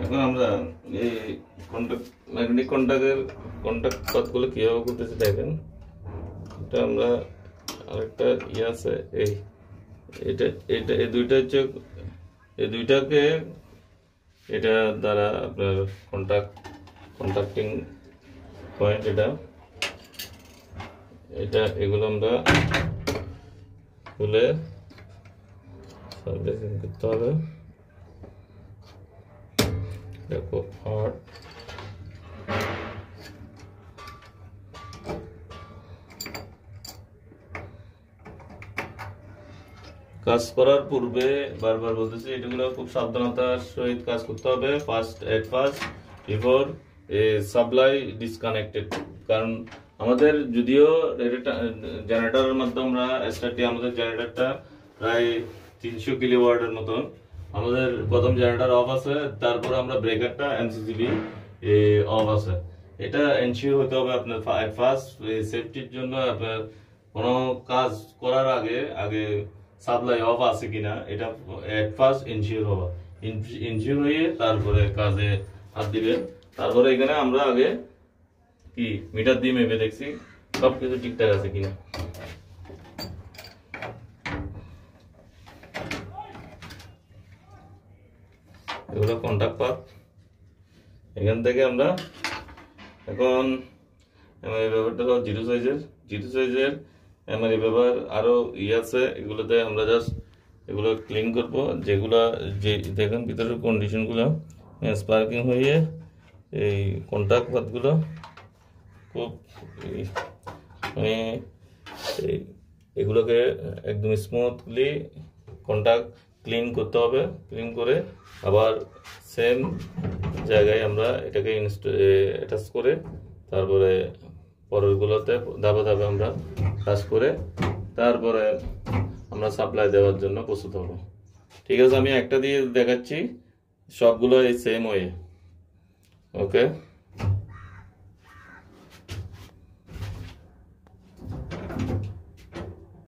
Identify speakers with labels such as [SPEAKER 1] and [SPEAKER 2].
[SPEAKER 1] এখন আমরা এই কন্টাক্ট ম্যাগনেটিক কন্টাক্ট পাথগুলো কিভাবে করতেছি দেখেন। এটা আমরা আরেকটা আছে এই এটা এটা এই দুইটা হচ্ছে এই দুইটাকে এটা দ্বারা আপনার কন্টাক্টিং পয়েন্ট এটা এগুলো আমরা খুলে সার্ভিসিং করতে হবে। দেখো হার্ড কাজ করার পূর্বে বারবার বলতেছি এগুলো খুব সাবধানতার সহিত কাজ করতে হবে। ফার্স্ট বিফোর সাপ্লাই ডিসকানেক্টেড, কারণ আমাদের যদিও জেনারেটরের মাধ্যমে আমরা স্টার্টে আমাদের জেনারেটরটা প্রায় 300 কিলোওয়াটের মতন, আমাদের প্রথম জেনারেটর অফ আছে, তারপর আমরা ব্রেকারটা এমসিসিবি অফ আছে। এটা এনশিওর হতে হবে আপনার ফার্স্ট সেফটির জন্য। আপনার কোনো কাজ করার আগে সাপ্লাই অফ আছে কিনা এটা ফার্স্ট এনশিওর হওয়া, এনশিওর হয়ে তারপরে কাজে হাত দিবেন। তারপরে এখানে আমরা আগে কি মিটার দিয়ে মেপে দেখছি সবকিছু ঠিকঠাক আছে কিনা। এগুলো কন্টাক্ট পাথ। এখান থেকে আমরা এখন এমআরআই ব্যাপারটা হলো জিরো সাইজের এমআরআই ব্যাপার আরো আছে। এগুলোতে আমরা জাস্ট এগুলো ক্লিন করবো, যেগুলো যে দেখেন ভিতরের কন্ডিশনগুলো স্পার্কিং হয়ে এই কন্টাক্ট পাথগুলো খুব মানে এগুলোকে একদম স্মুথলি কন্টাক্ট ক্লিন করতে হবে। ক্লিন করে আবার সেম জায়গায় আমরা এটাকে অ্যাটাচ করে তারপরে পরেরগুলোতে ধাপে ধাপে আমরা কাজ করে তারপরে আমরা সাপ্লাই দেওয়ার জন্য প্রস্তুত হব। ঠিক আছে, আমি একটা দিয়ে দেখাচ্ছি, সবগুলো এই সেম ওয়ে। ওকে।